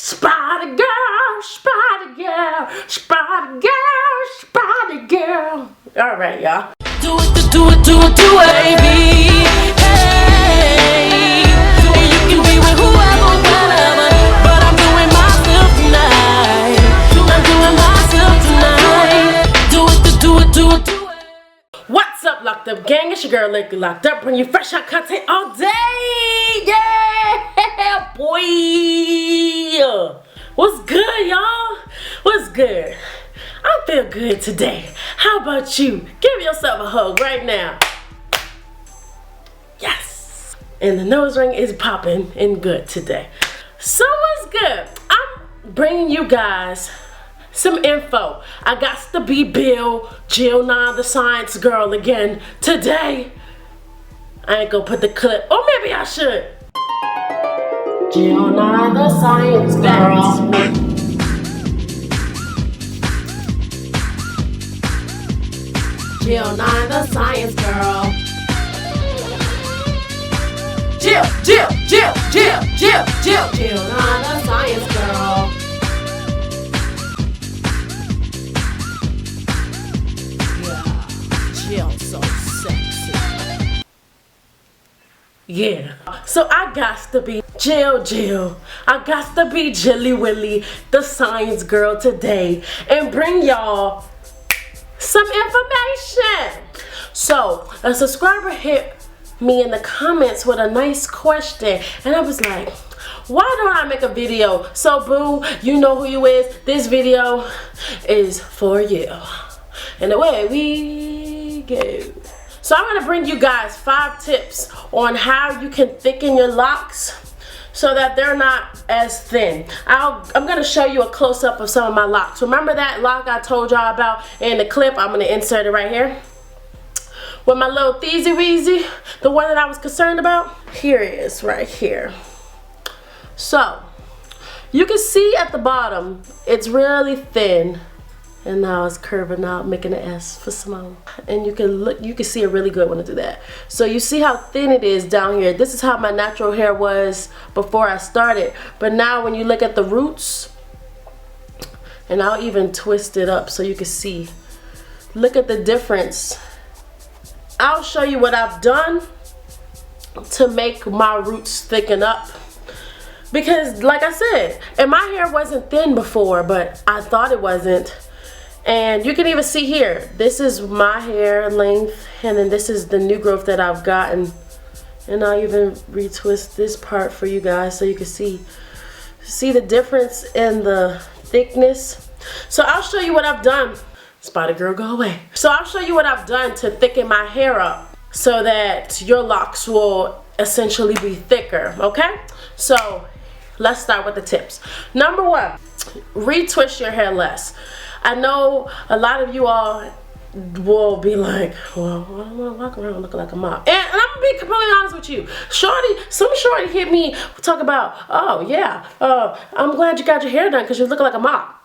Spider girl, spider girl, spider girl, spider girl. All right, y'all. Do it, baby. Hey, you can be with whoever, whatever, but I'm doing myself tonight. I'm doing myself tonight. Do it. What's up, Locked Up Gang? It's your girl, Lately Locked Up, bringing you fresh out content all day. Yeah, boy. What's good, y'all? What's good? I feel good today. How about you? Give yourself a hug right now. Yes. And the nose ring is popping and good today. So what's good? I'm bringing you guys some info. I got to be Jill Nye the Science Girl again today. I ain't gonna put the clip, or maybe I should. Jill Nye the Science Girl. Jill Nye the Science Girl. Jill Nye the Science Girl. Jill so sexy. Yeah. So I got to be Jill. I got to be Jilly Willy, the Science Girl today, and bring y'all some information. So a subscriber hit me in the comments with a nice question, and I was like, why don't I make a video? So boo, you know who you is. This video is for you. And away we go. So I'm gonna bring you guys 5 tips on how you can thicken your locks so that they're not as thin. I'm gonna show you a close-up of some of my locks. Remember that lock I told y'all about in the clip? I'm gonna insert it right here. With my little Theezy Weezy, the one that I was concerned about. Here it is, right here. So, you can see at the bottom, it's really thin. And now it's curving out, making an S for Simone. And you can see it really good when I do that. So you see how thin it is down here. This is how my natural hair was before I started. But now when you look at the roots, and I'll even twist it up so you can see. Look at the difference. I'll show you what I've done to make my roots thicken up. Because like I said, and my hair wasn't thin before, but I thought it wasn't. And you can even see here, this is my hair length, and then this is the new growth that I've gotten. And I'll even retwist this part for you guys so you can see the difference in the thickness. So I'll show you what I've done. Spider girl, go away. So I'll show you what I've done to thicken my hair up so that your locks will essentially be thicker, okay? So let's start with the tips. Number 1, retwist your hair less. I know a lot of you all will be like, well, I don't want to walk around looking like a mop. And I'm going to be completely honest with you. Some shorty hit me, talk about, oh yeah, I'm glad you got your hair done because you're looking like a mop.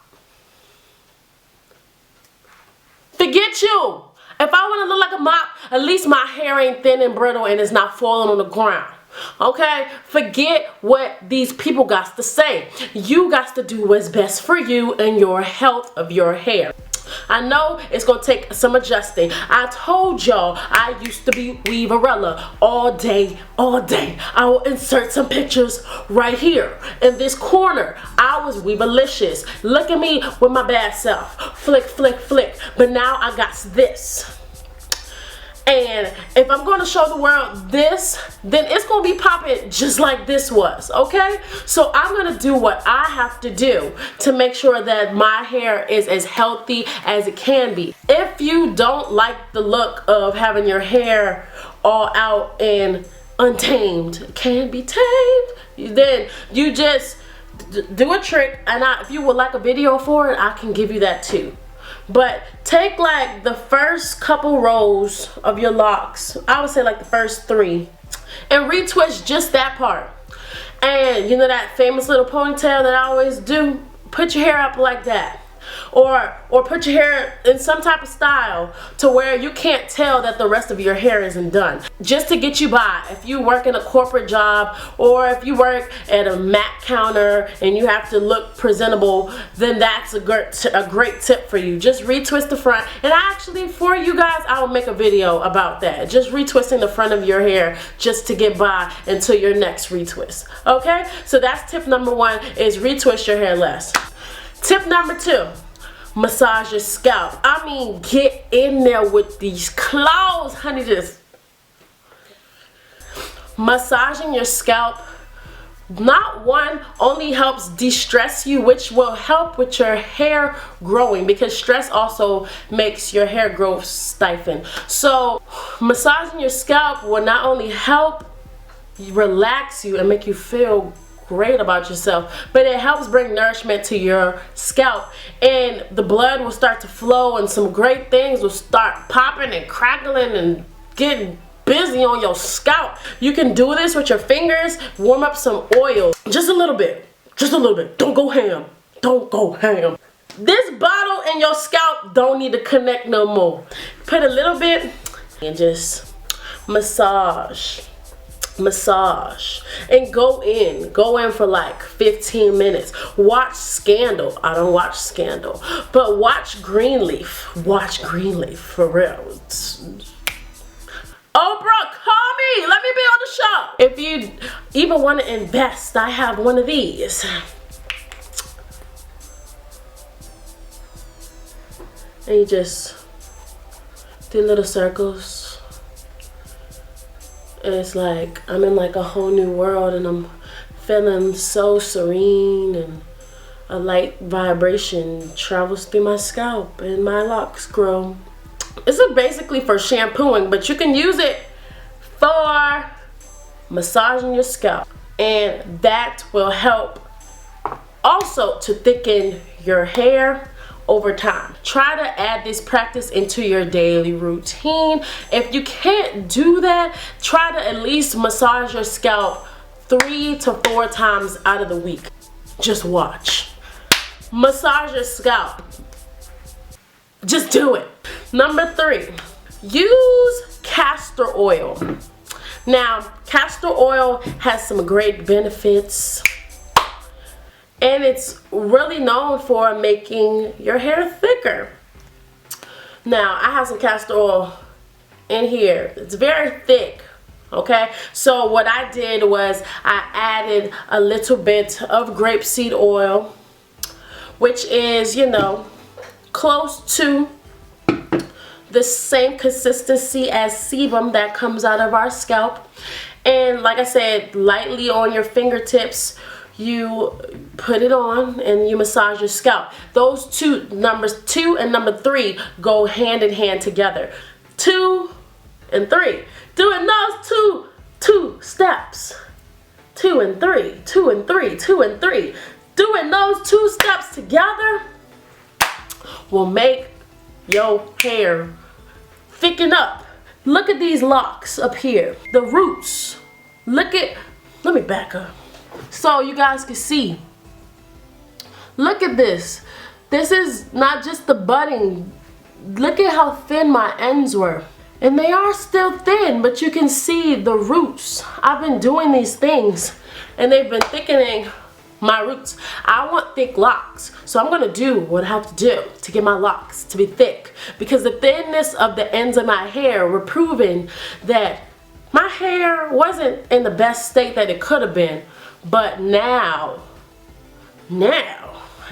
Forget you. If I want to look like a mop, at least my hair ain't thin and brittle and it's not falling on the ground. Okay, forget what these people got to say. You got to do what's best for you and your health of your hair. I know it's gonna take some adjusting. I told y'all I used to be Weaverella all day. I will insert some pictures right here in this corner. I was Weaverlicious. Look at me with my bad self. Flick. But now I got this. And if I'm going to show the world this, then it's going to be popping just like this was, okay? So I'm going to do what I have to do to make sure that my hair is as healthy as it can be. If you don't like the look of having your hair all out and untamed, can be tamed, then you just do a trick. And if you would like a video for it, I can give you that too. But take like the first couple rows of your locks, I would say like the first 3, and retwist just that part. And you know that famous little ponytail that I always do? Put your hair up like that. or put your hair in some type of style to where you can't tell that the rest of your hair isn't done. Just to get you by. If you work in a corporate job, or if you work at a Mac counter and you have to look presentable, then that's a great tip for you. Just retwist the front. And actually, for you guys, I will make a video about that. Just retwisting the front of your hair just to get by until your next retwist. Okay? So that's tip number 1, is retwist your hair less. Tip number 2, massage your scalp. I mean, get in there with these claws, honey. Just massaging your scalp, not only helps de-stress you, which will help with your hair growing, because stress also makes your hair growth stiffen. So massaging your scalp will not only help relax you and make you feel great about yourself, but it helps bring nourishment to your scalp, and the blood will start to flow, and some great things will start popping and crackling and getting busy on your scalp. You can do this with your fingers. Warm up some oil, just a little bit, don't go ham, this bottle in your scalp don't need to connect no more. Put a little bit and just massage, and go in for like 15 minutes. Watch Scandal. I don't watch Scandal, but watch Greenleaf for real. Oprah, call me, let me be on the show. If you even want to invest, I have one of these. And you just do little circles. And it's like I'm in like a whole new world, and I'm feeling so serene, and a light vibration travels through my scalp and my locks grow. This is basically for shampooing, but you can use it for massaging your scalp, and that will help also to thicken your hair over time. Try to add this practice into your daily routine. If you can't do that, try to at least massage your scalp 3 to 4 times out of the week. Just watch. Massage your scalp. Just do it. Number 3, use castor oil. Now, castor oil has some great benefits, and it's really known for making your hair thicker. Now, I have some castor oil in here. It's very thick, okay? So what I did was I added a little bit of grapeseed oil, which is, you know, close to the same consistency as sebum that comes out of our scalp. And like I said, lightly on your fingertips, you put it on and you massage your scalp. Those two, numbers 2 and number 3, go hand in hand together. 2 and 3. Doing those two steps. 2 and 3, 2 and 3, 2 and 3. Doing those 2 steps together will make your hair thicken up. Look at these locks up here, the roots. Let me back up so you guys can see. Look at this. This is not just the budding. Look at how thin my ends were. And they are still thin, but you can see the roots. I've been doing these things and they've been thickening my roots. I want thick locks, so I'm gonna do what I have to do to get my locks to be thick, because the thinness of the ends of my hair were proving that my hair wasn't in the best state that it could have been. But now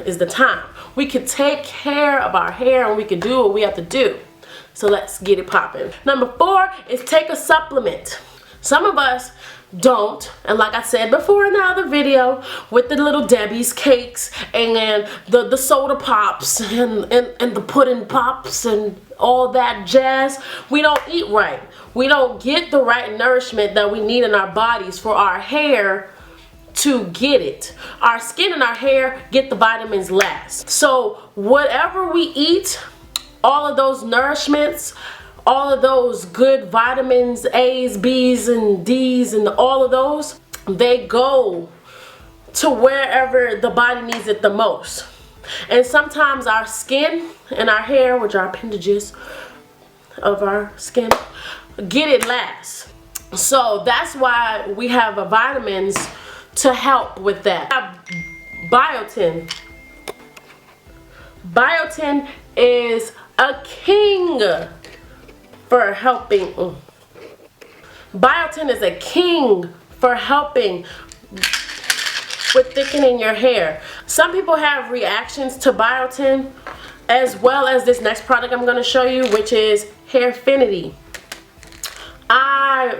is the time. We can take care of our hair and we can do what we have to do. So let's get it popping. Number 4 is take a supplement. Some of us don't, and like I said before in the other video with the little Debbie's cakes and the soda pops and the pudding pops and all that jazz, we don't eat right. We don't get the right nourishment that we need in our bodies for our hair to get it. Our skin and our hair get the vitamins last. So whatever we eat, all of those nourishments, all of those good vitamins, A's, B's, and D's, and all of those, they go to wherever the body needs it the most. And sometimes our skin and our hair, which are appendages of our skin, get it last. So that's why we have vitamins to help with that. Biotin. Biotin is a king for helping. Biotin is a king for helping with thickening your hair. Some people have reactions to biotin, as well as this next product I'm going to show you, which is Hairfinity. I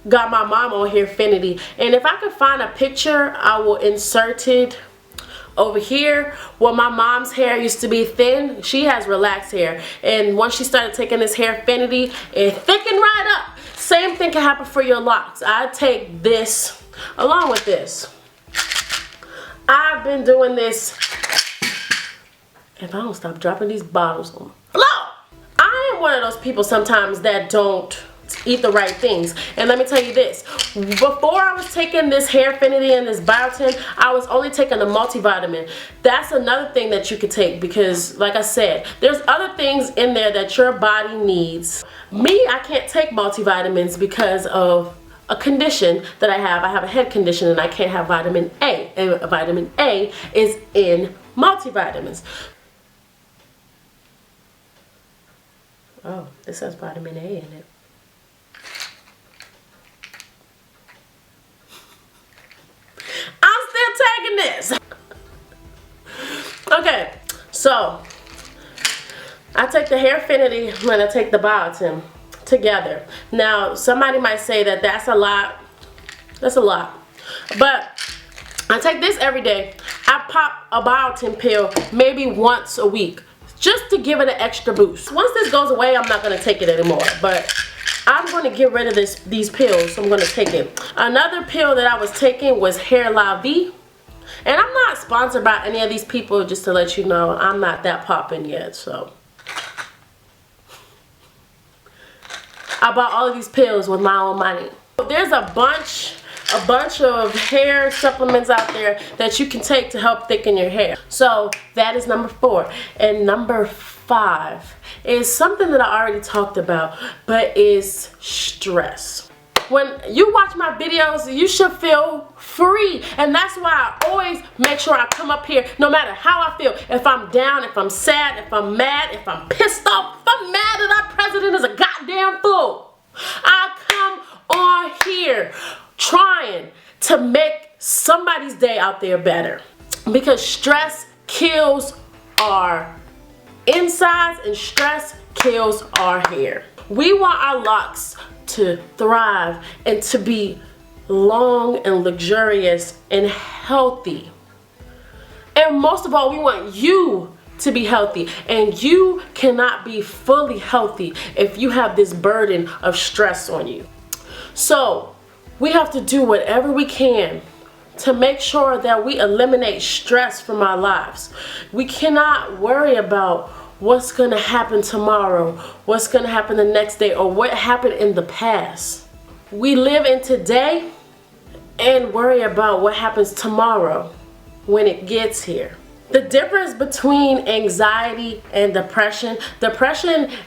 got my mom on Hairfinity, and if I could find a picture, I will insert it over here. Well, my mom's hair used to be thin. She has relaxed hair, and once she started taking this Hairfinity, it thickened right up. Same thing can happen for your locks. I take this along with this. I've been doing this. If I don't stop dropping these bottles on. Hello! I am one of those people sometimes that don't eat the right things. And let me tell you this. Before I was taking this Hairfinity and this biotin, I was only taking the multivitamin. That's another thing that you could take because, like I said, there's other things in there that your body needs. Me, I can't take multivitamins because of a condition that I have. I have a head condition and I can't have vitamin A. And vitamin A is in multivitamins. Oh, this has vitamin A in it. I'm still taking this. Okay, so I take the Hairfinity and I take the biotin together. Now, somebody might say that that's a lot. That's a lot. But I take this every day. I pop a biotin pill maybe once a week just to give it an extra boost. Once this goes away, I'm not going to take it anymore. But I'm going to get rid of these pills, so I'm going to take it. Another pill that I was taking was Hair La Vie. And I'm not sponsored by any of these people, just to let you know. I'm not that popping yet, so. I bought all of these pills with my own money. There's a bunch of hair supplements out there that you can take to help thicken your hair. So that is number 4. And number 5 is something that I already talked about, but is stress. When you watch my videos, you should feel free. And that's why I always make sure I come up here no matter how I feel. If I'm down, if I'm sad, if I'm mad, if I'm pissed off, if I'm mad that our president is a goddamn fool, I come on here trying to make somebody's day out there better. Because stress kills our insides and stress kills our hair. We want our locks to thrive and to be long and luxurious and healthy. And most of all, we want you to be healthy, and you cannot be fully healthy if you have this burden of stress on you. So we have to do whatever we can to make sure that we eliminate stress from our lives. We cannot worry about what's going to happen tomorrow, what's going to happen the next day, or what happened in the past. We live in today and worry about what happens tomorrow when it gets here. The difference between anxiety and depression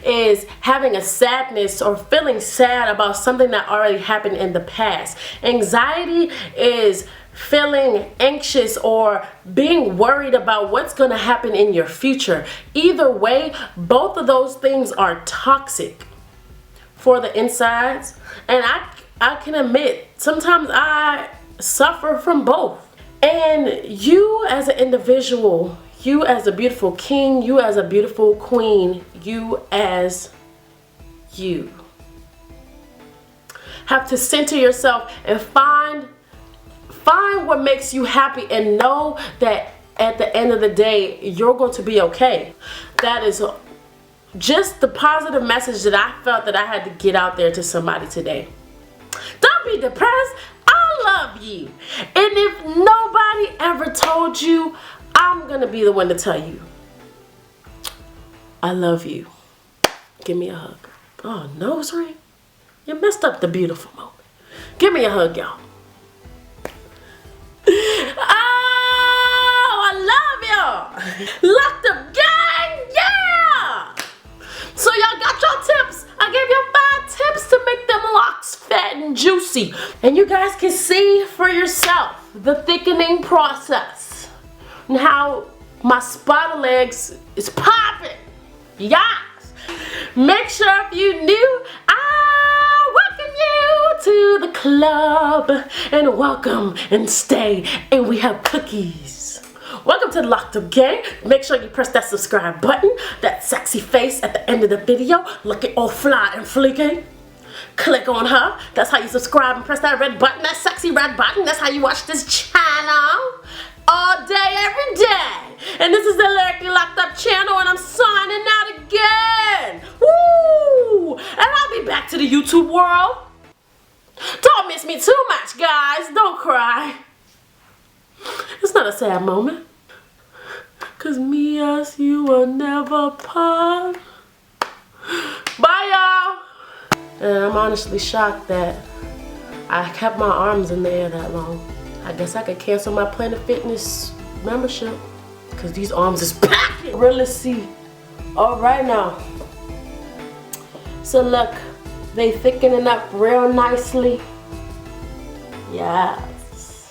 is having a sadness or feeling sad about something that already happened in the past. Anxiety is feeling anxious or being worried about what's going to happen in your future. Either way, both of those things are toxic for the insides. And I can admit, sometimes I suffer from both. And you as an individual, you as a beautiful king, you as a beautiful queen, you as you have to center yourself and find what makes you happy, and know that at the end of the day, you're going to be okay. That is just the positive message that I felt that I had to get out there to somebody today. Don't be depressed. I love you. And if nobody ever told you, I'm going to be the one to tell you. I love you. Give me a hug. Oh, nose ring? You messed up the beautiful moment. Give me a hug, y'all. Oh, I love y'all. juicy. And you guys can see for yourself the thickening process and how my spider legs is popping. Yes. Make sure if you new, I welcome you to the club, and welcome and stay, and we have cookies. Welcome to the Locked Up Gang. Make sure you press that subscribe button, that sexy face at the end of the video, looking all fly and fleeky. Click on her. That's how you subscribe and press that red button, that sexy red button. That's how you watch this channel all day, every day. And this is the Lyrically Locked Up channel, and I'm signing out again. Woo! And I'll be back to the YouTube world. Don't miss me too much, guys. Don't cry. It's not a sad moment. Cause me, us, you will never part. Bye, y'all. And I'm honestly shocked that I kept my arms in the air that long. I guess I could cancel my Planet Fitness membership. Cause these arms is packing. Really see. Alright now. So look, they thickening up real nicely. Yeah.